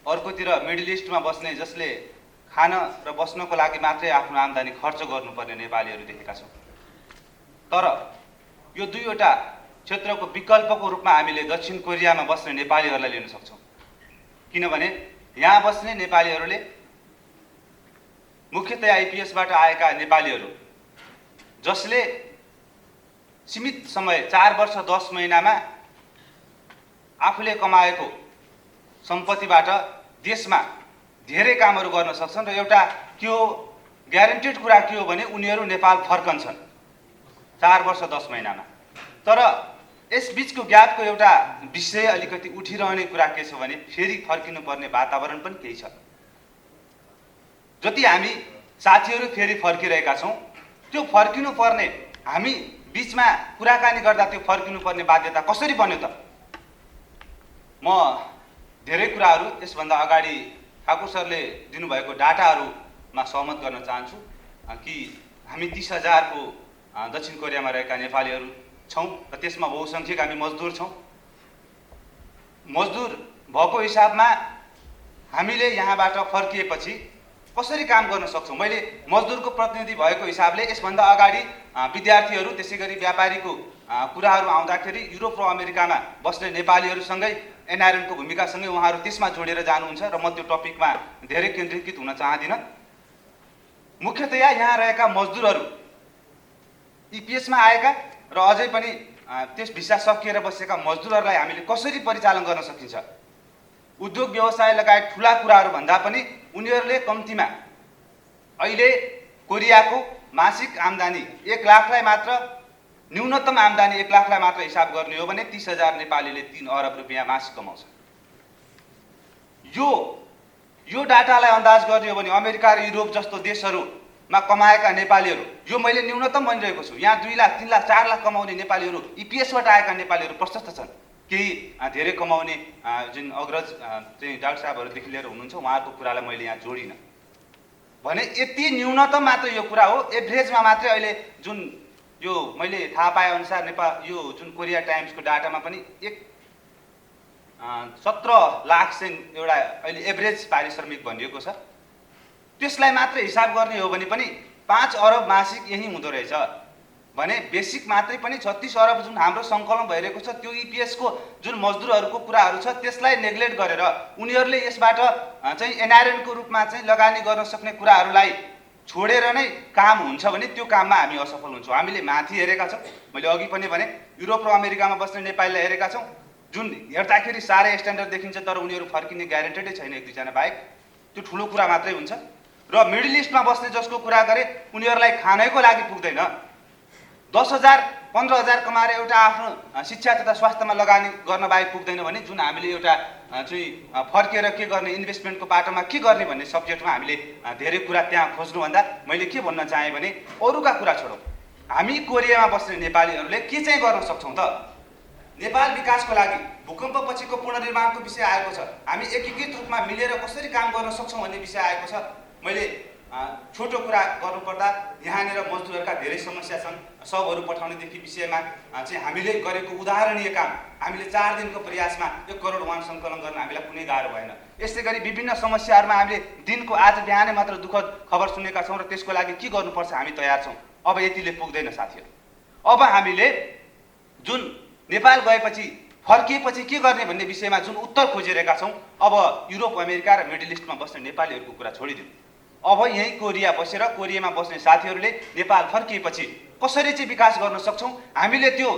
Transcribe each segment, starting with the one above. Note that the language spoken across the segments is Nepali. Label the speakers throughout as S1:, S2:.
S1: अर्कोतिर मिडल इस्टमा बस्ने जसले खान र बस्नको लागि मात्रै आफ्नो आम्दानी खर्च गर्नुपर्ने नेपालीहरू देखेका छौँ। तर यो दुईवटा क्षेत्रको विकल्पको रूपमा हामीले दक्षिण कोरियामा बस्ने नेपालीहरूलाई लिन सक्छौँ, किनभने यहाँ बस्ने नेपालीहरूले मुख्यतया आइपिएसबाट आएका नेपालीहरू जसले सीमित समय 4 वर्ष 10 महिनामा आफूले कमाएको सम्पत्तिबाट देशमा धेरै कामहरू गर्न सक्छन् र एउटा के हो ग्यारेन्टेड कुरा के हो भने उनीहरू नेपाल फर्कन्छन् 4 वर्ष 10 महिनामा। तर यस बीचको ग्यापको एउटा विषय अलिकति उठिरहने कुरा के छ भने फेरि फर्किनुपर्ने वातावरण पनि केही छ। जति हामी साथीहरू फेरि फर्किरहेका छौँ त्यो फर्किनुपर्ने हामी बीचमा कुराकानी गर्दा त्यो फर्किनुपर्ने बाध्यता कसरी बन्यो त? म धेरै कुराहरू यसभन्दा अगाडि ठाकुर सरले दिनुभएको डाटाहरूमा सहमत गर्न चाहन्छु कि हामी 30,000 को दक्षिण कोरियामा रहेका नेपालीहरू छौँ र त्यसमा बहुसङ्ख्यक हामी मजदुर छौँ। मजदुर भएको हिसाबमा हामीले यहाँबाट फर्किएपछि कसरी काम गर्न सक्छौँ? मैले मजदुरको प्रतिनिधि भएको हिसाबले यसभन्दा अगाडि विद्यार्थीहरू त्यसै गरी व्यापारीको कुराहरू आउँदाखेरि युरोप र अमेरिकामा बस्ने नेपालीहरूसँगै एनआरएनको भूमिकासँगै उहाँहरू त्यसमा जोडेर जानुहुन्छ र म त्यो टपिकमा धेरै केन्द्रीकृत हुन चाहदिनँ। मुख्यतया यहाँ रहेका मजदुरहरू इपिएसमा आएका र अझै पनि त्यस भिसा सकिएर बसेका मजदुरहरूलाई हामीले कसरी परिचालन गर्न सकिन्छ? उद्योग व्यवसाय लगायत ठुला कुराहरू भन्दा पनि उनीहरूले कम्तीमा अहिले कोरियाको मासिक आम्दानी 1 लाखलाई मात्र न्यूनतम आम्दानी 1 लाखलाई मात्र हिसाब गर्ने हो भने 30,000 नेपालीले 3 अरब रुपियाँ मासिक कमाउँछ। यो डाटालाई अन्दाज गर्ने हो भने अमेरिका र युरोप जस्तो देशहरूमा कमाएका नेपालीहरू यो मैले न्यूनतम भनिरहेको छु, यहाँ 2 लाख 3 लाख 4 लाख कमाउने नेपालीहरू इपिएसबाट आएका नेपालीहरू प्रशस्त छन्। केही धेरै कमाउने जुन अग्रज चाहिँ डाक्टर साहबहरूदेखि लिएर हुनुहुन्छ उहाँहरूको कुरालाई मैले यहाँ जोडिनँ भने यति न्यूनतम मात्र यो कुरा हो। एभरेजमा मात्रै अहिले जुन यो मैले थाहा पाए अनुसार नेपाल यो जुन कोरिया टाइम्सको डाटामा पनि 17 लाख चाहिँ एउटा अहिले एभरेज पारिश्रमिक भनिएको छ। त्यसलाई मात्र हिसाब गर्ने हो भने पनि 5 अरब मासिक यही हुँदो रहेछ भने बेसिक मात्रै पनि 36 अरब जुन हाम्रो सङ्कलन भइरहेको छ त्यो इपिएसको जुन मजदुरहरूको कुराहरू छ त्यसलाई नेग्लेक्ट गरेर उनीहरूले यसबाट चाहिँ एनआरएनको रूपमा चाहिँ लगानी गर्न सक्ने कुराहरूलाई छोडेर नै काम हुन्छ भने त्यो काममा हामी असफल हुन्छौँ। हामीले माथि हेरेका छौँ, मैले अघि पनि भने युरोप र अमेरिकामा बस्ने नेपालीलाई हेरेका छौँ जुन हेर्दाखेरि साह्रै स्ट्यान्डर्ड देखिन्छ तर उनीहरू फर्किने ग्यारेन्टेडै छैन 1 2 जना बाहेक, त्यो ठुलो कुरा मात्रै हुन्छ। र मिडल इस्टमा बस्ने जसको कुरा गरे उनीहरूलाई खानैको लागि पुग्दैन। 10,000 15,000 कमाएर एउटा आफ्नो शिक्षा तथा स्वास्थ्यमा लगानी गर्न बाहेक पुग्दैन भने जुन हामीले एउटा चाहिँ फर्केर के गर्ने इन्भेस्टमेन्टको बाटोमा के गर्ने भन्ने सब्जेक्टमा हामीले धेरै कुरा त्यहाँ खोज्नुभन्दा मैले के भन्न चाहेँ भने अरूका कुरा छोडौँ, हामी कोरियामा बस्ने नेपालीहरूले के चाहिँ गर्न सक्छौँ त? नेपाल विकासको लागि भूकम्प पछिको पुनर्निर्माणको विषय आएको छ, हामी एकीकृत रूपमा मिलेर कसरी काम गर्न सक्छौँ भन्ने विषय आएको छ। मैले छोटो कुरा गर्नुपर्दा यहाँनिर मजदुरहरूका धेरै समस्या छन्, सबहरू पठाउनेदेखि विषयमा चाहिँ हामीले गरेको उदाहरणीय काम हामीले 4 दिनको प्रयासमा 1 करोड वान सङ्कलन गर्न हामीलाई कुनै गाह्रो भएन। यस्तै गरी विभिन्न समस्याहरूमा हामीले दिनको आज बिहानै मात्र दुःखद खबर सुनेका छौँ र त्यसको लागि के गर्नुपर्छ हामी तयार छौँ। अब यतिले पुग्दैन साथीहरू, अब हामीले जुन नेपाल गएपछि फर्किएपछि के गर्ने भन्ने विषयमा जुन उत्तर खोजिरहेका छौँ अब युरोप अमेरिका र मिडल इस्टमा बस्ने नेपालीहरूको कुरा छोडिदिउँ। अब यही कोरिया बसेर कोरियामा बस्ने साथीहरूले नेपाल फर्किएपछि कसरी चाहिँ विकास गर्न सक्छौँ हामीले त्यो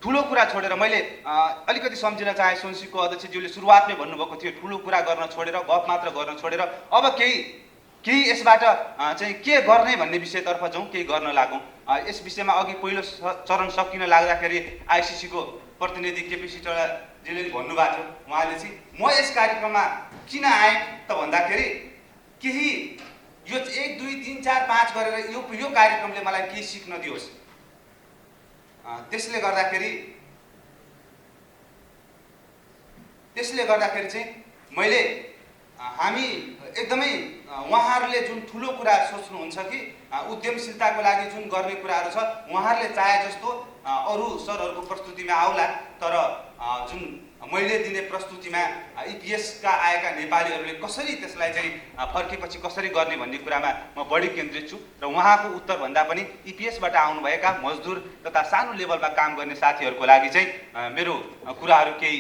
S1: ठुलो कुरा छोडेर मैले अलिकति सम्झिन चाहे सोन्सीको अध्यक्षज्यूले सुरुवातमै भन्नुभएको थियो ठुलो कुरा गर्न छोडेर गफ मात्र गर्न छोडेर अब केही यसबाट चाहिँ के गर्ने भन्ने विषयतर्फ जाउँ, केही गर्न लागौँ। यस विषयमा अघि पहिलो चरण सकिन लाग्दाखेरि आइसिसीको प्रतिनिधि केपी सिटलाजीले भन्नुभएको थियो, उहाँले चाहिँ म यस कार्यक्रममा किन आएँ त भन्दाखेरि केही यो 1 2 3 4 5 गरेर यो कार्यक्रमले मलाई केही सिक्न दियोस्। त्यसले गर्दाखेरि चाहिँ मैले हामी एकदमै उहाँहरूले जुन ठुलो कुरा सोच्नुहुन्छ कि उद्यमशीलताको लागि जुन गर्ने कुराहरू छ उहाँहरूले चाहे जस्तो अरू सरहरूको प्रस्तुतिमा आउला तर जुन मैले दिने प्रस्तुतिमा इपिएसका आएका नेपालीहरूले कसरी त्यसलाई चाहिँ फर्केपछि कसरी गर्ने भन्ने कुरामा म बढी केन्द्रित छु र उहाँको उत्तरभन्दा पनि इपिएसबाट आउनुभएका मजदुर तथा सानो लेभलमा काम गर्ने साथीहरूको लागि चाहिँ मेरो कुराहरू केही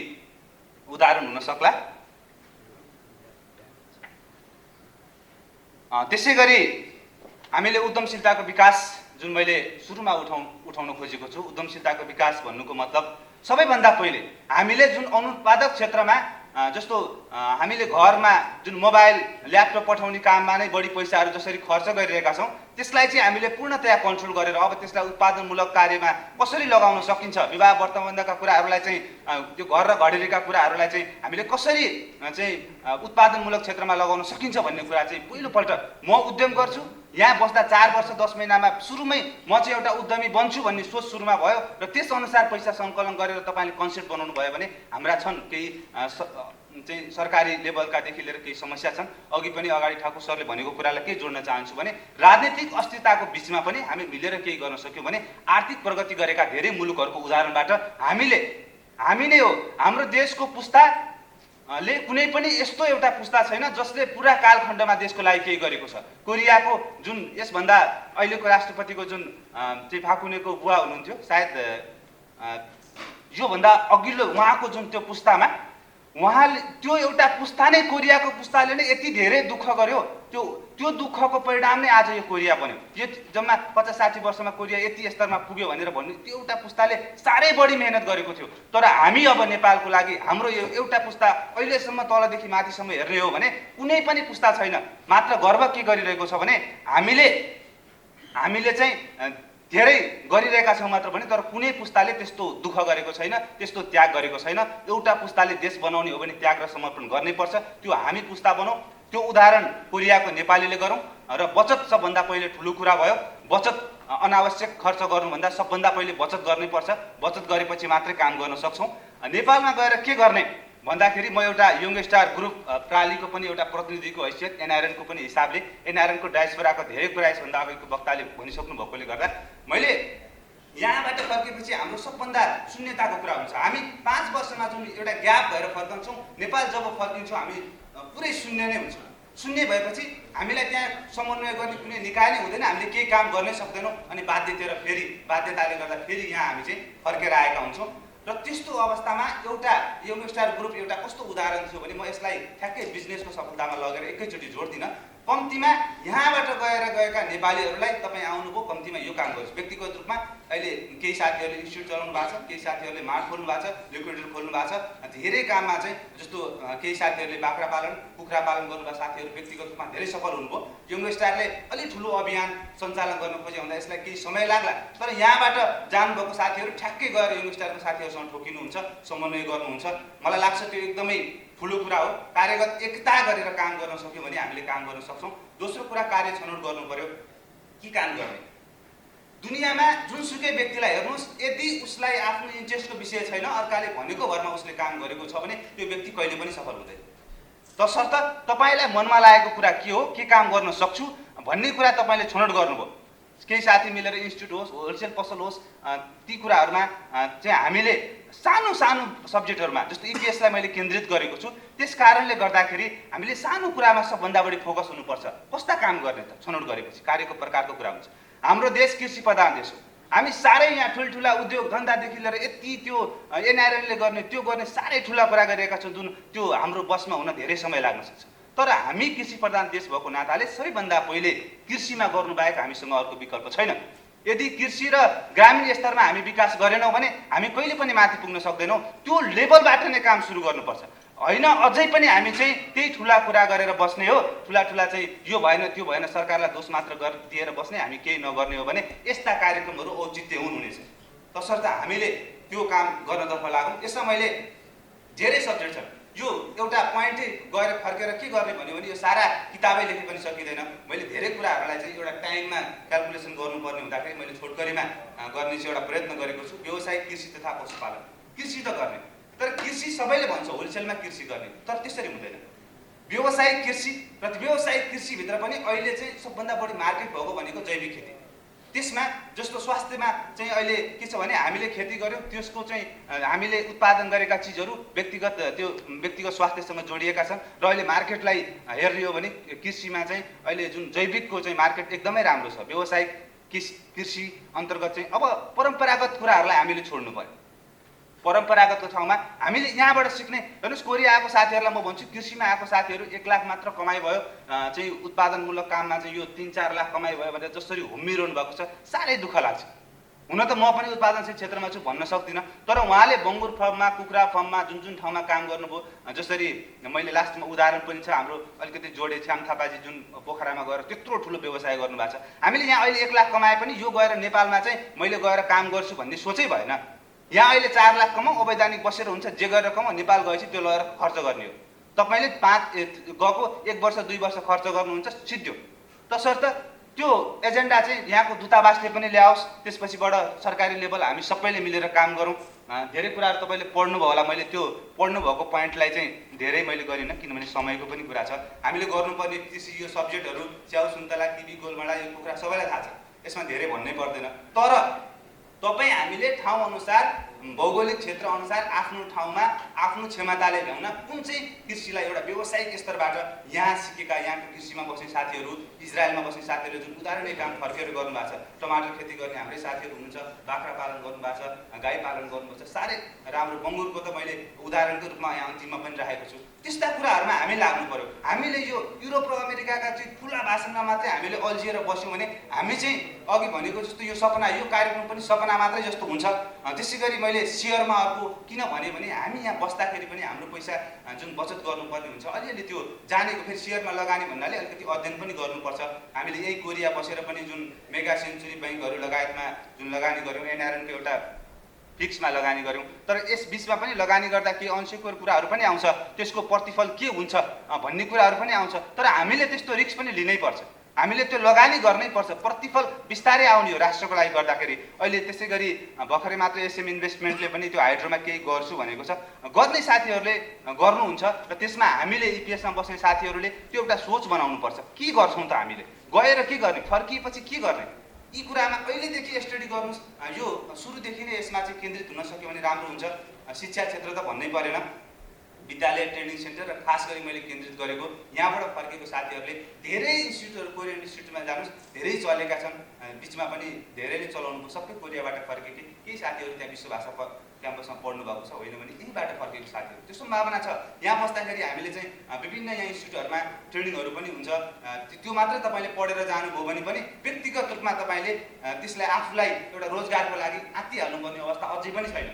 S1: उदाहरण हुन सक्ला। त्यसै गरी हामीले उद्यमशीलताको विकास जुन मैले सुरुमा उठाउन खोजेको छु, उद्यमशीलताको विकास भन्नुको मतलब सबैभन्दा पहिले हामीले जुन अनुत्पादक क्षेत्रमा जस्तो हामीले घरमा जुन मोबाइल ल्यापटप पठाउने काममा नै बढी पैसाहरू जसरी खर्च गरिरहेका छौँ त्यसलाई चाहिँ हामीले पूर्णतया कन्ट्रोल गरेर अब त्यसलाई उत्पादनमूलक कार्यमा कसरी लगाउन सकिन्छ, विवाह व्रतबन्धका कुराहरूलाई चाहिँ त्यो घर र घडेरीका कुराहरूलाई चाहिँ हामीले कसरी चाहिँ उत्पादनमूलक क्षेत्रमा लगाउन सकिन्छ भन्ने कुरा चाहिँ पहिलोपल्ट म उद्यम गर्छु। यहाँ बस्दा 4 वर्ष 10 महिनामा सुरुमै म चाहिँ एउटा उद्यमी बन्छु भन्ने सोच सुरुमा भयो र त्यस अनुसार पैसा सङ्कलन गरेर तपाईँले कन्सेप्ट बनाउनु भयो भने हाम्रा छन् केही चाहिँ सरकारी लेभलकादेखि लिएर केही समस्या छन्। अघि पनि अगाडि ठाकुर सरले भनेको कुरालाई के जोड्न चाहन्छु भने राजनीतिक अस्थिरताको बिचमा पनि हामी मिलेर केही गर्न सक्यौँ भने आर्थिक प्रगति गरेका धेरै मुलुकहरूको उदाहरणबाट हामी नै हो। हाम्रो देशको पुस्ता ले कुनै पनि यस्तो एउटा पुस्ता छैन जसले पुरा कालखण्डमा देशको लागि केही गरेको छ। कोरियाको जुन यसभन्दा अहिलेको राष्ट्रपतिको जुन चाहिँ फाकुनेको बुवा हुनुहुन्थ्यो, सायद योभन्दा अघिल्लो उहाँको जुन त्यो पुस्तामा उहाँले त्यो एउटा पुस्ता नै कोरियाको पुस्ताले नै यति धेरै दुःख गर्यो, त्यो दुःखको परिणाम नै आज यो कोरिया बन्यो। यो जम्मा 50-60 वर्षमा कोरिया यति स्तरमा पुग्यो भनेर भन्नु त्यो एउटा पुस्ताले साह्रै बढी मेहनत गरेको थियो। तर हामी अब नेपालको लागि हाम्रो यो एउटा पुस्ता अहिलेसम्म तलदेखि माथिसम्म हेर्ने हो भने कुनै पनि पुस्ता छैन। मात्र गर्व के गरिरहेको छ भने हामीले चाहिँ धेरै गरिरहेका छौँ मात्र भने, तर कुनै पुस्ताले त्यस्तो दुःख गरेको छैन, त्यस्तो त्याग गरेको छैन। एउटा पुस्ताले देश बनाउने हो भने त्याग र समर्पण गर्नैपर्छ। त्यो हामी पुस्ता बनौँ, त्यो उदाहरण कोरियाको नेपालीले गरौँ। र बचत सबभन्दा पहिले ठुलो कुरा भयो। बचत अनावश्यक खर्च गर्नुभन्दा सबभन्दा पहिले बचत गर्नैपर्छ। बचत गरेपछि मात्रै काम गर्न सक्छौँ। नेपालमा गएर के गर्ने भन्दाखेरि म एउटा यङ स्टार ग्रुप प्रालीको पनि एउटा प्रतिनिधिको हैसियत, एनआरएनको पनि हिसाबले एनआरएनको डायस्पोराको धेरै कुरा यसभन्दा अगाडिको वक्ताले भनिसक्नु भएकोले गर्दा मैले यहाँबाट फर्केपछि हाम्रो सबभन्दा शून्यताको कुरा हुन्छ। हामी 5 वर्षमा जुन एउटा ग्याप भएर फर्कन्छौँ, नेपाल जब फर्किन्छौँ हामी पुरै शून्य नै हुन्छौँ। शून्य भएपछि हामीलाई त्यहाँ समन्वय गर्ने कुनै निकाय नै हुँदैन, हामीले केही काम गर्नै सक्दैनौँ। अनि बाध्यताले गर्दा फेरि यहाँ हामी चाहिँ फर्केर आएका हुन्छौँ। र त्यस्तो अवस्थामा एउटा यङ स्टार ग्रुप एउटा कस्तो उदाहरण थियो भने म यसलाई ठ्याक्कै बिजनेसको सफलतामा लगेर एकैचोटि जोड्दिनँ। कम्तीमा यहाँबाट गएका नेपालीहरूलाई तपाईँ आउनुभयो, कम्तीमा यो काम गर्नुहोस्। व्यक्तिगत रूपमा अहिले केही साथीहरूले इन्स्टिट्युट चलाउनु भएको छ, केही साथीहरूले मार्ट खोल्नु भएको छ, लिक्विडेटर खोल्नु भएको छ। धेरै काममा चाहिँ जस्तो केही साथीहरूले बाख्रा पालन कुखुरा पालन गर्नुभएको साथीहरू व्यक्तिगत रूपमा धेरै सफल हुनुभयो। यङ स्टारले अलि ठुलो अभियान सञ्चालन गर्न खोजे हुँदा यसलाई केही समय लाग्ला, तर यहाँबाट जानुभएको साथीहरू ठ्याक्कै गएर यङ स्टारको साथीहरूसँग ठोकिनुहुन्छ, समन्वय गर्नुहुन्छ। मलाई लाग्छ त्यो एकदमै ठुलो कुरा हो। कार्यगत एकता गरेर काम गर्न सक्यो भने हामीले काम गर्न सक्छौँ। दोस्रो कुरा कार्य छनौट गर्नु पर्यो। के काम गर्ने? दुनियाँमा जुनसुकै व्यक्तिलाई हेर्नुहोस्, यदि उसलाई आफ्नो इन्ट्रेस्टको विषय छैन, अर्काले भनेको भरमा उसले काम गरेको छ भने त्यो व्यक्ति कहिले पनि सफल हुँदैन। तसर्थ तपाईँलाई मनमा लागेको कुरा के हो, के काम गर्न सक्छु भन्ने कुरा तपाईँले छनौट गर्नुभयो। केही साथी मिलेर इन्स्टिट्युट होस्, होलसेल पसल होस्, ती कुराहरूमा चाहिँ हामीले सानो सब्जेक्टहरूमा जस्तो इपिएसलाई मैले केन्द्रित गरेको छु। त्यस कारणले गर्दाखेरि हामीले सानो कुरामा सबभन्दा बढी फोकस हुनुपर्छ। कस्ता काम गर्ने त छनौट गरेपछि कार्यको प्रकारको कुरा हुन्छ। हाम्रो देश कृषि प्रधान देश हो। हामी साह्रै यहाँ ठुल्ठुला उद्योग धन्दादेखि लिएर यति त्यो एनआरएनले गर्ने त्यो गर्ने साह्रै ठुला कुरा गरिरहेका छौँ, जुन त्यो हाम्रो बसमा हुन धेरै समय लाग्न सक्छ। तर हामी कृषि प्रधान देश भएको नाताले सबैभन्दा पहिले कृषिमा गर्नु बाहेक हामीसँग अर्को विकल्प छैन। यदि कृषि र ग्रामीण स्तरमा हामी विकास गरेनौँ भने हामी कहिले पनि माथि पुग्न सक्दैनौँ। त्यो लेभलबाट नै काम सुरु गर्नुपर्छ। होइन अझै पनि हामी चाहिँ त्यही ठुला कुरा गरेर बस्ने हो, ठुला चाहिँ यो भएन त्यो भएन सरकारलाई दोष मात्र दिएर बस्ने, हामी केही नगर्ने हो भने यस्ता कार्यक्रमहरू औचित्यहीन हुनेछ। तसर्थ हामीले त्यो काम गर्नतर्फ लागौँ। यसमा मैले धेरै सब्जेक्ट छन्। यो एउटा पोइन्टै गएर फर्केर के गर्ने भन्यो भने यो सारा किताबै लेखे पनि सकिँदैन। मैले धेरै कुराहरूलाई चाहिँ एउटा टाइममा क्यालकुलेसन गर्नुपर्ने हुँदाखेरि मैले छोटकरीमा गर्ने चाहिँ एउटा प्रयत्न गरेको छु। व्यवसायिक कृषि तथा पशुपालन, कृषि त गर्ने, तर कृषि सबैले भन्छ होलसेलमा कृषि गर्ने, तर त्यसरी हुँदैन। व्यवसायिक कृषि र व्यवसायिक कृषिभित्र पनि अहिले चाहिँ सबभन्दा बढी मार्केट भएको भनेको जैविक खेती। त्यसमा जस्तो स्वास्थ्यमा चाहिँ अहिले के छ भने हामीले खेती गर्यौँ, त्यसको चाहिँ हामीले उत्पादन गरेका चिजहरू व्यक्तिगत स्वास्थ्यसँग जोडिएका छन् र अहिले मार्केटलाई हेर्ने हो भने कृषिमा चाहिँ अहिले जुन जैविकको चाहिँ मार्केट एकदमै राम्रो छ। व्यावसायिक कृषि अन्तर्गत चाहिँ अब परम्परागत कुराहरूलाई हामीले छोड्नु पर्यो। परम्परागतको ठाउँमा हामीले यहाँबाट सिक्ने, हेर्नुहोस् कोरिया आएको साथीहरूलाई म भन्छु, कृषिमा आएको साथीहरू 1 लाख मात्र कमाइ भयो चाहिँ उत्पादनमूलक काममा चाहिँ यो 3-4 लाख कमाइ भयो भनेर जसरी हुम्मिरहनु भएको छ, साह्रै दुःख लाग्छ। हुन त म पनि उत्पादनशील क्षेत्रमा छु भन्न सक्दिनँ, तर उहाँले बङ्गुर फर्ममा, कुखुरा फर्ममा जुन ठाउँमा काम गर्नुभयो, जसरी मैले लास्टमा उदाहरण पनि छ हाम्रो अलिकति जोडे श्याम थापाजी जुन पोखरामा गएर त्यत्रो ठुलो व्यवसाय गर्नुभएको छ। हामीले यहाँ अहिले 1 लाख कमाए पनि यो गएर नेपालमा चाहिँ मैले गएर काम गर्छु भन्ने सोचै भएन। यहाँ अहिले 4 लाख कमाऊ, अवैधानिक बसेर हुन्छ, जे गरेर कमाऊ, नेपाल गएपछि त्यो लगेर खर्च गर्ने हो। तपाईँले गएको 1 वर्ष 2 वर्ष खर्च गर्नुहुन्छ सिद्धियो, तसर्थ त्यो एजेन्डा चाहिँ यहाँको दूतावासले पनि ल्याओस्, त्यसपछिबाट सरकारी लेभल हामी सबैले मिलेर काम गरौँ। धेरै कुराहरू तपाईँले पढ्नुभयो होला, मैले त्यो पढ्नुभएको पोइन्टलाई चाहिँ धेरै मैले गरिनँ किनभने समयको पनि कुरा छ। हामीले गर्नुपर्ने कृषि यो सब्जेक्टहरू च्याउ, सुन्तला, टिभी, गोलमाडा, यो कुखुरा सबैलाई थाहा छ, यसमा धेरै भन्नै पर्दैन। तर तपाईँ हामीले ठाउँ अनुसार, भौगोलिक क्षेत्र अनुसार आफ्नो ठाउँमा आफ्नो क्षमताले ल्याउन कुन चाहिँ कृषिलाई एउटा व्यावसायिक स्तरबाट यहाँ सिकेका, यहाँको कृषिमा बस्ने साथीहरू, इजरायलमा बस्ने साथीहरूले जुन उदाहरणीय काम फर्केर गर्नुभएको छ, टमाटर खेती गर्ने हाम्रै साथीहरू हुनुहुन्छ, बाख्रा पालन गर्नुभएको छ, गाई पालन गर्नुभएको छ, साह्रै राम्रो। बङ्गुरको त मैले उदाहरणको रूपमा यहाँ अन्तिममा पनि राखेको छु। त्यस्ता कुराहरूमा हामी लाग्नु पर्यो। हामीले यो युरोप र अमेरिकाका चाहिँ ठुला भाषणमा मात्रै हामीले अल्झिएर बस्यौँ भने हामी चाहिँ अघि भनेको जस्तो यो सपना, यो कार्यक्रम पनि सपना मात्रै जस्तो हुन्छ। त्यसै गरी मैले सेयरमा अर्को किन भने हामी यहाँ बस्दाखेरि पनि हाम्रो पैसा जुन बचत गर्नुपर्ने हुन्छ, अलिअलि त्यो जानेको, फेरि सेयरमा लगानी भन्नाले अलिकति अध्ययन पनि गर्नुपर्छ। हामीले यही कोरिया बसेर पनि जुन मेगा सेन्चुरी बैङ्कहरू लगायतमा जुन लगानी गऱ्यौँ, एनआरएनको एउटा फिक्समा लगानी गऱ्यौँ, तर यस बिचमा पनि लगानी गर्दा केही अनसिक्योर कुराहरू पनि आउँछ, त्यसको प्रतिफल के हुन्छ भन्ने कुराहरू पनि आउँछ। तर हामीले त्यस्तो रिस्क पनि लिनै पर्छ, हामीले त्यो लगानी गर्नै पर्छ। प्रतिफल बिस्तारै आउने हो राष्ट्रको लागि गर्दाखेरि। अहिले त्यसै गरी भर्खरै मात्र एसएम इन्भेस्टमेन्टले पनि त्यो हाइड्रोमा केही गर्छु भनेको छ, गर्ने साथीहरूले गर्नुहुन्छ र त्यसमा हामीले इपिएसमा बस्ने साथीहरूले त्यो एउटा सोच बनाउनुपर्छ। के गर्छौँ त हामीले, गएर के गर्ने, फर्किएपछि के गर्ने, यी कुरामा अहिलेदेखि स्टडी गर्नुहोस्। यो सुरुदेखि नै यसमा चाहिँ केन्द्रित हुन सक्यो भने राम्रो हुन्छ। शिक्षा क्षेत्र त भन्नै परेन, विद्यालय ट्रेनिङ सेन्टर र खास गरी मैले केन्द्रित गरेको यहाँबाट फर्केको साथीहरूले धेरै इन्स्टिट्युटहरू, कोरियन इन्स्टिट्युटमा जानुहोस्, धेरै चलेका छन्, बिचमा पनि धेरैले चलाउनु, सबै कोरियाबाट फर्केकै केही साथीहरू त्यहाँ विश्व भाषा क्याम्पसमा पढ्नु भएको छ, होइन भने यहीँबाट फर्केको साथीहरू। त्यो सम्भावना छ। यहाँ बस्दाखेरि हामीले चाहिँ विभिन्न यहाँ इन्स्टिट्युटहरूमा ट्रेनिङहरू पनि हुन्छ। त्यो मात्रै तपाईँले पढेर जानुभयो भने पनि व्यक्तिगत रूपमा तपाईँले त्यसलाई आफूलाई एउटा रोजगारको लागि आत्तिहाल्नुपर्ने अवस्था अझै पनि छैन।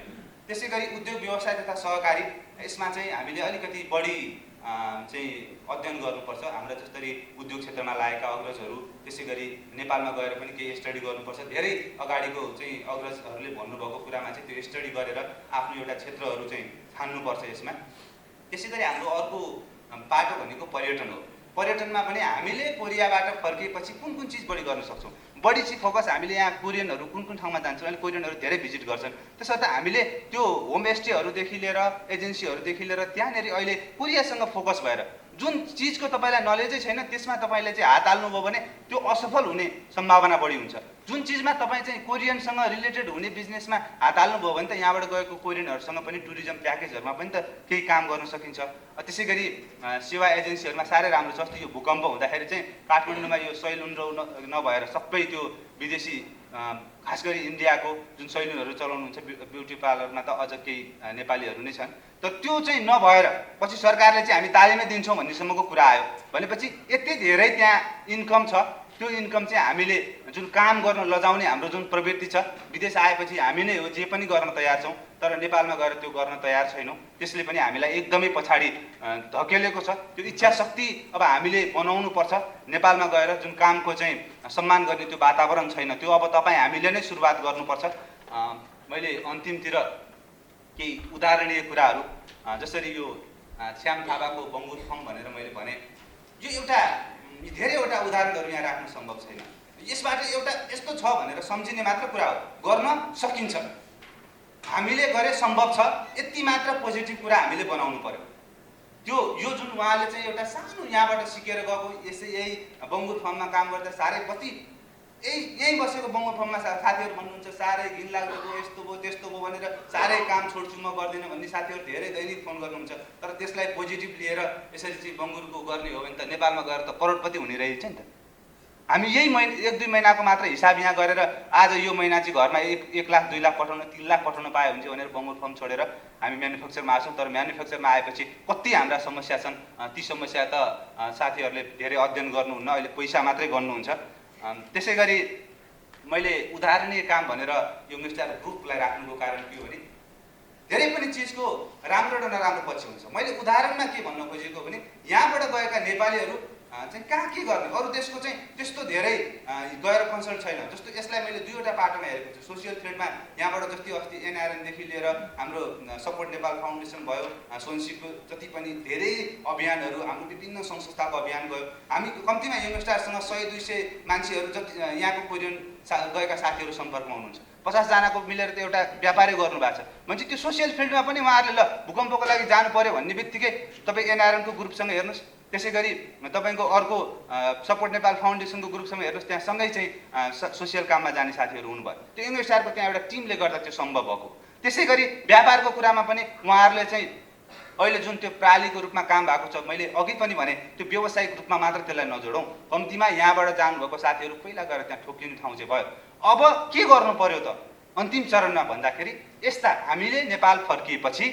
S1: त्यसै गरी उद्योग व्यवसाय तथा सहकारी, यसमा चाहिँ हामीले अलिकति बढी चाहिँ अध्ययन गर्नुपर्छ। हाम्रा जसरी उद्योग क्षेत्रमा लागेका अग्रजहरू, त्यसै गरी नेपालमा गएर पनि केही स्टडी गर्नुपर्छ। धेरै अगाडिको चाहिँ अग्रजहरूले भन्नुभएको कुरामा चाहिँ त्यो स्टडी गरेर आफ्नो एउटा क्षेत्रहरू चाहिँ छान्नुपर्छ यसमा। त्यसै गरी हाम्रो अर्को बाटो भनेको पर्यटन हो। पर्यटनमा पनि हामीले कोरियाबाट फर्किएपछि कुन कुन चिज बढी गर्न सक्छौँ, बढी चाहिँ फोकस हामीले यहाँ कोरियनहरू कुन ठाउँमा जान्छौँ, अहिले कोरियनहरू धेरै भिजिट गर्छन्, त्यसर्थ हामीले त्यो होमस्टेहरूदेखि लिएर एजेन्सीहरूदेखि लिएर त्यहाँनिर अहिले कोरियासँग फोकस भएर जुन चिजको तपाईँलाई नलेजै छैन त्यसमा तपाईँले चाहिँ हात हाल्नुभयो भने त्यो असफल हुने सम्भावना बढी हुन्छ। जुन चिजमा तपाईँ चाहिँ कोरियनसँग रिलेटेड हुने बिजनेसमा हात हाल्नुभयो भने त यहाँबाट गएको कोरियनहरूसँग पनि टुरिज्म प्याकेजहरूमा पनि त केही काम गर्न सकिन्छ। त्यसै गरी सेवा एजेन्सीहरूमा साह्रै राम्रो छ। जस्तो यो भूकम्प हुँदाखेरि चाहिँ काठमाडौँमा यो सैलुन नभएर सबै त्यो विदेशी खास गरी इन्डियाको जुन सैलुनहरू चलाउनुहुन्छ, ब्युटी पार्लरमा त अझ केही नेपालीहरू नै छन्, तर त्यो चाहिँ नभएर पछि सरकारले चाहिँ हामी तालिमै दिन्छौँ भन्नेसम्मको कुरा आयो भनेपछि यति धेरै त्यहाँ इन्कम छ। त्यो इन्कम चाहिँ हामीले जुन काम गर्न लजाउने हाम्रो जुन प्रवृत्ति छ, विदेश आएपछि हामी नै हो जे पनि गर्न तयार छौँ, तर नेपालमा गएर त्यो गर्न तयार छैनौँ। त्यसले पनि हामीलाई एकदमै पछाडि धकेलेको छ। त्यो इच्छा शक्ति अब हामीले बनाउनु पर्छ। नेपालमा गएर जुन कामको चाहिँ सम्मान गर्ने त्यो वातावरण छैन, त्यो अब हामीले नै सुरुवात गर्नुपर्छ। मैले अन्तिमतिर केही उदाहरणीय कुराहरू, जसरी यो श्याम थापाको बङ्गुर फर्म भनेर मैले भने, यो एउटा धेरैवटा उदाहरणहरू यहाँ राख्न सम्भव छैन। यसबाट एउटा यस्तो छ भनेर सम्झिने मात्र कुरा हो, गर्न सकिन्छ, हामीले गरे सम्भव छ, यति मात्र पोजिटिभ कुरा हामीले बनाउनु पर्यो। त्यो यो जुन उहाँले चाहिँ एउटा सानो यहाँबाट सिकेर गएको, यसै यही बङ्गुर फर्ममा काम गर्दा साह्रै कति यही बसेको बङ्गो फर्ममा साथीहरू भन्नुहुन्छ साह्रै घिनलाग्दो भयो, यस्तो भयो त्यस्तो भयो भनेर साह्रै काम छोड्छु म गर्दिनँ भन्ने साथीहरू धेरै दैनिक फोन गर्नुहुन्छ। तर त्यसलाई पोजिटिभ लिएर यसरी चाहिँ बङ्गुरको गर्ने हो भने त नेपालमा गएर त करोडपति हुने रहेछ नि त। हामी यही महिना 1-2 महिनाको मात्र हिसाब यहाँ गरेर आज यो महिना चाहिँ घरमा 1 लाख 2 लाख पठाउन 3 लाख पठाउन पाए हुन्छ भनेर बङ्गुर फर्म छोडेर हामी म्यानुफ्याक्चरमा आउँछौँ। तर म्यानुफ्याक्चरमा आएपछि कति हाम्रा समस्या छन्, ती समस्या त साथीहरूले धेरै अध्ययन गर्नुहुन्न, अहिले पैसा मात्रै गर्नुहुन्छ। त्यसै गरी मैले उदाहरणीय काम भनेर यो मिस्टर ग्रुपलाई राख्नुको कारण के हो भने धेरै पनि चिजको राम्रो र नराम्रो पक्ष हुन्छ। मैले उदाहरणमा के भन्न खोजेको भने यहाँबाट गएका नेपालीहरू चाहिँ कहाँ के गर्ने, अरू देशको चाहिँ त्यस्तो धेरै गएर कन्सल्ट छैन। जस्तो यसलाई मैले 2वटा पाटोमा हेरेको छु। सोसियल फिल्डमा यहाँबाट जति अस्ति एनआरएनदेखि लिएर हाम्रो सपोर्ट नेपाल फाउन्डेसन भयो, सोनसीको जति पनि धेरै अभियानहरू, हाम्रो विभिन्न सङ्घ संस्थाको अभियान गयो। हामी कम्तीमा यङस्टारसँग 100-200 मान्छेहरू जति यहाँको कोरियन गएका साथीहरू सम्पर्कमा हुनुहुन्छ। 50 जनाको मिलेर त एउटा व्यापारै गर्नु भएको छ भने त्यो सोसियल फिल्डमा पनि उहाँहरूले ल भूकम्पको लागि जानु पर्यो भन्ने बित्तिकै तपाईँ एनआरएनको ग्रुपसँग हेर्नुहोस्, त्यसै गरी तपाईँको अर्को सपोर्ट नेपाल फाउन्डेसनको ग्रुपसँग हेर्नुहोस्, त्यहाँ सँगै चाहिँ सोसियल काममा जाने साथीहरू हुनुभयो। त्यो यङस्टारको त्यहाँ एउटा टिमले गर्दा त्यो सम्भव भएको। त्यसै गरी व्यापारको कुरामा पनि उहाँहरूले चाहिँ अहिले जुन त्यो प्रालीको रूपमा काम भएको छ, मैले अघि पनि भने त्यो व्यावसायिक रूपमा मात्र त्यसलाई नजोडौँ। कम्तीमा यहाँबाट जानुभएको साथीहरू पहिला गएर त्यहाँ ठोकिने ठाउँ चाहिँ भयो। अब के गर्नु पर्यो त अन्तिम चरणमा भन्दाखेरि यस्ता हामीले नेपाल फर्किएपछि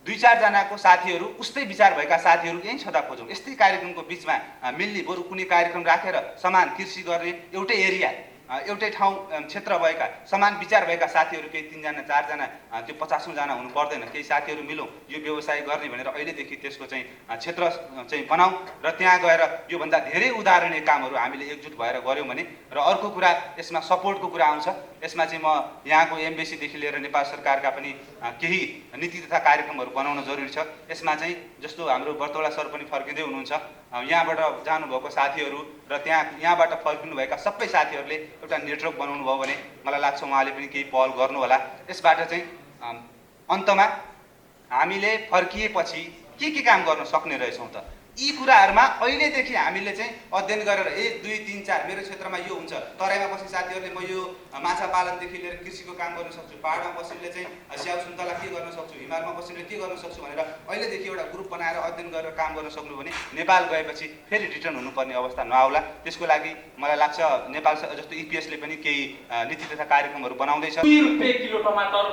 S1: 2-4 जनाको साथीहरू उस्तै विचार भएका साथीहरू यहीँ छँदा खोजौँ। यस्तै कार्यक्रमको बिचमा मिल्ने, बरु कुनै कार्यक्रम राखेर समान कृषि गर्ने एउटै एरिया एउटै ठाउँ क्षेत्र भएका समान विचार भएका साथीहरू केही 3 जना 4 जना त्यो 50औं जना हुनु पर्दैन, केही साथीहरू मिलौँ यो व्यवसाय गर्ने भनेर अहिलेदेखि त्यसको चाहिँ क्षेत्र चाहिँ बनाऊ र त्यहाँ गएर योभन्दा धेरै उदाहरणीय कामहरू हामीले एकजुट भएर गऱ्यौँ भने। र अर्को कुरा यसमा सपोर्टको कुरा आउँछ। यसमा चाहिँ म यहाँको एम्बेसीदेखि लिएर नेपाल सरकारका पनि केही नीति तथा कार्यक्रमहरू बनाउन जरुरी छ। यसमा चाहिँ जस्तो हाम्रो बर्तौला सर पनि फर्किँदै हुनुहुन्छ, यहाँबाट जानुभएको साथीहरू र यहाँबाट फर्किनुभएका सबै साथीहरूले एउटा नेटवर्क बनाउनु भयो भने मलाई लाग्छ उहाँले पनि केही पहल गर्नु होला। यसबाट चाहिँ अन्तमा हामीले फर्किएपछि के काम गर्न सक्ने रहेछौँ त, यी कुराहरूमा अहिलेदेखि हामीले चाहिँ अध्ययन गरेर 1, 2, 3, 4 मेरो क्षेत्रमा यो हुन्छ, तराईमा बस्ने साथीहरूले म यो माछा पालनदेखि लिएर कृषिको काम गर्न सक्छु, पहाडमा बस्नेले चाहिँ स्याउ सुन्तला के गर्न सक्छु, हिमालमा बस्नेले के गर्न सक्छु भनेर अहिलेदेखि एउटा ग्रुप बनाएर अध्ययन गरेर काम गर्न सक्नु भने नेपाल गएपछि फेरि रिटर्न हुनुपर्ने अवस्था नआउला। त्यसको लागि मलाई लाग्छ नेपाल जस्तो इपिएसले पनि केही नीति तथा कार्यक्रमहरू बनाउँदैछ।
S2: ₹2 किलो टमाटर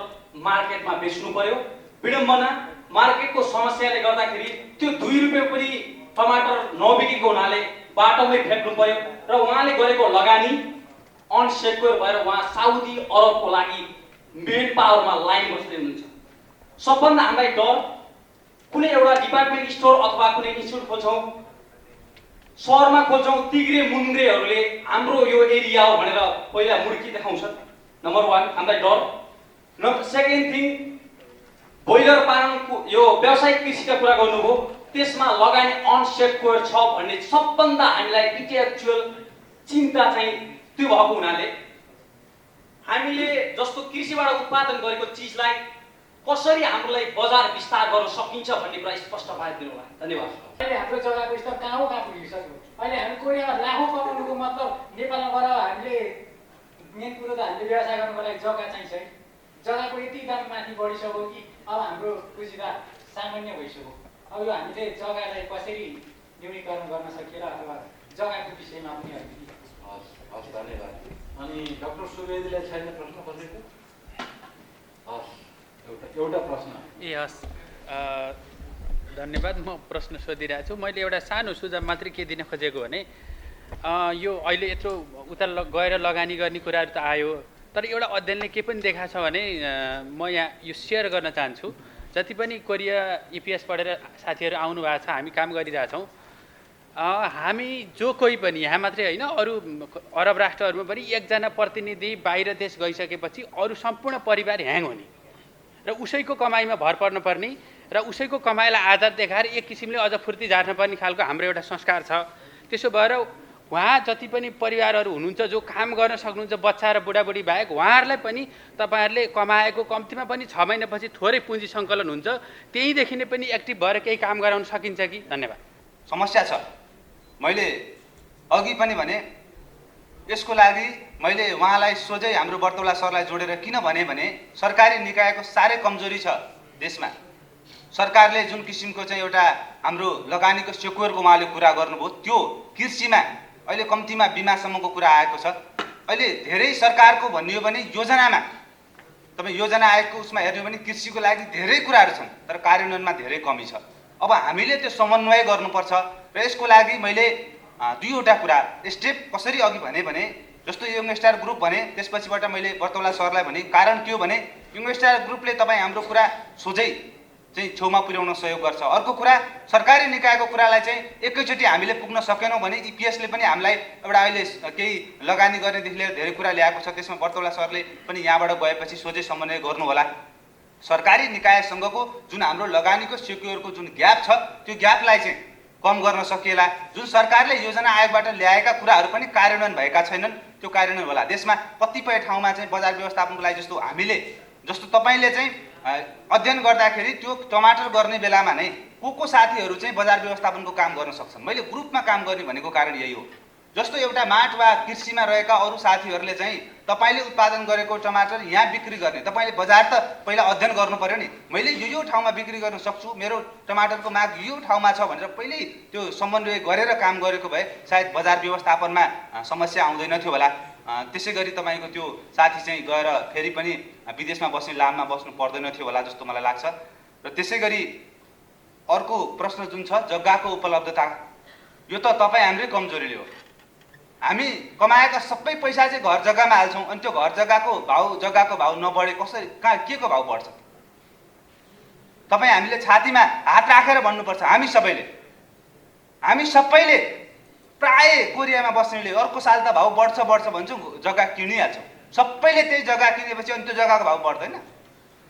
S2: मार्केटमा बेच्नु पर्यो। विडम्बना मार्केटको समस्याले गर्दाखेरि त्यो ₹2 पनि टमाटर नबिकेको हुनाले बाटोमै फ्याँक्नु पर्यो र उहाँले गरेको लगानी अनसेक्योर भएर उहाँ साउदी अरबको लागि मेन पावरमा लाइन बस्दै हुनुहुन्छ। सबभन्दा हामीलाई डर कुनै एउटा डिपार्टमेन्ट स्टोर अथवा कुनै इन्स्टिट्युट खोल्छौँ, सहरमा खोल्छौँ, तिग्रे मुन्द्रेहरूले हाम्रो यो एरिया हो भनेर पहिला मुर्की देखाउँछन्। नम्बर 1 हामीलाई डर। सेकेन्ड थिङ, बोइलर पालनको यो व्यावसायिक कृषिका कुरा गर्नुभयो, त्यसमा लगानी अनसेक्योर छ भन्ने सबभन्दा हामीलाई इन्टेलेक्चुअल चिन्ता चाहिँ त्यो भएको हुनाले हामीले जस्तो कृषिबाट उत्पादन गरेको चिजलाई कसरी हामीलाई बजार विस्तार गर्न सकिन्छ भन्ने कुरा स्पष्ट पारिदिनु भयो। धन्यवाद।
S3: अहिले हाम्रो जग्गाको स्तर कहाँ पुगिसक्यो। अहिले हामी कोरियामा लाखौँ कमाउनुको मतलब नेपालमा गएर हामीले मेन कुरो त हामीले व्यवसाय गर्नुको लागि जग्गा चाहिन्छ। जग्गाको यति दाम माथि बढिसक्यो कि अब हाम्रो पुँजीवाद सामान्य भइसक्यो। अब यो हामीले जग्गालाई कसरी न्यूनीकरण गर्न सकिएला अथवा जग्गाको विषयमा पनि
S4: हस् धन्यवाद। अनि डाक्टर सुवेदीलाई छैन प्रश्न कसैको? हस् एउटा प्रश्न।
S5: ए हस्, धन्यवाद। म प्रश्न सोधिरहेको छु। मैले एउटा सानो सुझाव मात्रै के दिन खोजेको भने यो अहिले यत्रो उता गएर लगानी गर्ने कुराहरू त आयो, तर एउटा अध्ययनले के पनि देखाएको छ भने म यहाँ यो सेयर गर्न चाहन्छु। जति पनि कोरिया इपिएस पढेर साथीहरू आउनु भएको छ, हामी काम गरिरहेछौँ, हामी जो कोही पनि यहाँ मात्रै होइन अरू अरब राष्ट्रहरूमा पनि एकजना प्रतिनिधि बाहिर देश गइसकेपछि अरू सम्पूर्ण परिवार ह्याङ हुने र उसैको कमाइमा भर पर्न पर्ने र उसैको कमाइलाई आधार देखाएर एक किसिमले अझ फुर्ती झार्न पर्ने खालको हाम्रो एउटा संस्कार छ। त्यसो भएर उहाँ जति पनि परिवारहरू हुनुहुन्छ जो काम गर्न सक्नुहुन्छ, बच्चा र बुढाबुढी बाहेक, उहाँहरूलाई पनि तपाईँहरूले कमाएको कम्तीमा पनि 6 महिनापछि थोरै पुँजी सङ्कलन हुन्छ, त्यहीँदेखि नै पनि एक्टिभ भएर केही काम गराउन सकिन्छ कि? धन्यवाद।
S1: समस्या छ। मैले अघि पनि भने यसको लागि मैले उहाँलाई सोझै हाम्रो बर्तौला सरलाई जोडेर किन भने सरकारी निकायको साह्रै कमजोरी छ देशमा। सरकारले जुन किसिमको चाहिँ एउटा हाम्रो लगानीको सेक्युरको उहाँले कुरा गर्नुभयो, त्यो कृषिमा अहिले कम्तीमा बिमासम्मको कुरा आएको छ। अहिले धेरै सरकारको भनियो भने योजनामा तपाईँ योजना आयोगको उसमा हेर्नु भने कृषिको लागि धेरै कुराहरू छन्, तर कार्यान्वयनमा धेरै कमी छ। अब हामीले त्यो समन्वय गर्नुपर्छ र यसको लागि मैले दुईवटा कुरा स्टेप कसरी अघि भने जस्तो यङ स्टार ग्रुप भने त्यसपछिबाट मैले बर्तौला सरलाई भने कारण के हो भने यङ स्टार ग्रुपले तपाईँ हाम्रो कुरा सोझै चाहिँ छेउमा पुर्याउन सहयोग गर्छ। अर्को कुरा सरकारी निकायको कुरालाई चाहिँ एकैचोटि हामीले पुग्न सकेनौँ भने इपिएसले पनि हामीलाई एउटा अहिले केही लगानी गर्नेदेखि लिएर धेरै कुरा ल्याएको छ, त्यसमा बर्तौला सरले पनि यहाँबाट गएपछि सोझै समन्वय गर्नु होला। सरकारी निकायसँगको जुन हाम्रो लगानीको सेक्युरको जुन ग्याप छ त्यो ग्यापलाई चाहिँ कम गर्न सकिएला। जुन सरकारले योजना आयोगबाट ल्याएका कुराहरू पनि कार्यान्वयन भएका छैनन्, त्यो कार्यान्वयन होला। देशमा कतिपय ठाउँमा चाहिँ बजार व्यवस्थापनको लागि जस्तो तपाईँले चाहिँ अध्ययन गर्दाखेरि त्यो टमाटर गर्ने बेलामा नै को साथीहरू चाहिँ बजार व्यवस्थापनको काम गर्न सक्छन्। मैले ग्रुपमा काम गर्ने भनेको कारण यही हो। जस्तो एउटा माट वा कृषिमा रहेका अरू साथीहरूले चाहिँ तपाईँले उत्पादन गरेको टमाटर यहाँ बिक्री गर्ने, तपाईँले बजार त पहिला अध्ययन गर्नु पर्यो नि। मैले यो ठाउँमा बिक्री गर्न सक्छु, मेरो टमाटरको माग यो ठाउँमा छ भनेर पहिल्यै त्यो समन्वय गरेर काम गरेको भए सायद बजार व्यवस्थापनमा समस्या आउँदैन थियो होला। त्यसै गरी तपाईँको त्यो साथी चाहिँ गएर फेरि पनि विदेशमा बस्ने लाममा बस्नु पर्दैन थियो होला जस्तो मलाई लाग्छ। र त्यसै गरी अर्को प्रश्न जुन छ जग्गाको उपलब्धता, यो त तपाईँ हाम्रै कमजोरीले हो। हामी कमाएका सबै पैसा चाहिँ घर जग्गामा हाल्छौँ, अनि त्यो घर जग्गाको भाउ नबढे कसरी कहाँ के को भाउ बढ्छ? तपाईँ हामीले छातीमा हात राखेर भन्नुपर्छ। हामी सबैले प्राय कोरियामा बस्नेले अर्को साल त भाउ बढ्छ भन्छौँ, जग्गा किनिहाल्छौँ। सबैले त्यही जग्गा किनेपछि अनि त्यो जग्गाको भाउ बढ्दैन।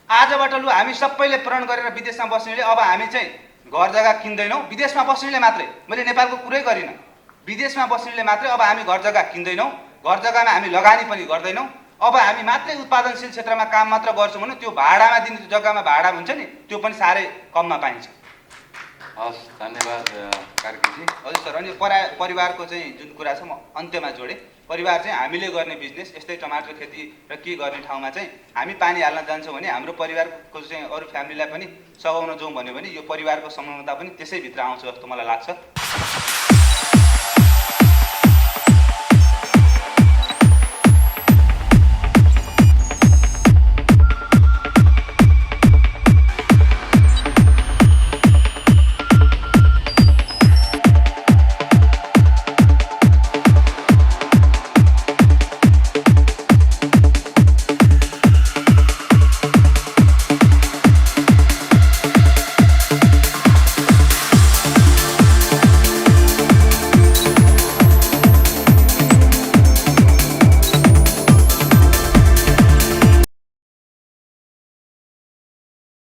S1: आजबाट लु हामी सबैले प्रण गरेर विदेशमा बस्नेले अब हामी चाहिँ घर जग्गा किन्दैनौँ, विदेशमा बस्नेले मात्रै, मैले नेपालको कुरै गरिनँ, विदेशमा बस्नेले मात्रै अब हामी घर जग्गा किन्दैनौँ, घर जग्गामा हामी लगानी पनि गर्दैनौँ, अब हामी मात्रै उत्पादनशील क्षेत्रमा काम मात्र गर्छौँ भने त्यो भाडामा दिने जग्गामा भाडा हुन्छ नि त्यो पनि साह्रै कममा पाइन्छ।
S4: हस्, धन्यवाद कार्कीजी।
S1: हजुर सर, अनि परिवारको चाहिँ जुन कुरा छ म अन्त्यमा जोडेँ। परिवार चाहिँ हामीले गर्ने बिजनेस यस्तै टमाटर खेती र के गर्ने ठाउँमा चाहिँ हामी पानी हाल्न जान्छौँ भने हाम्रो परिवारको चाहिँ अरू फ्यामिलीलाई पनि सघाउन जाउँ भन्यो भने यो परिवारको समानता पनि त्यसैभित्र आउँछ जस्तो मलाई लाग्छ।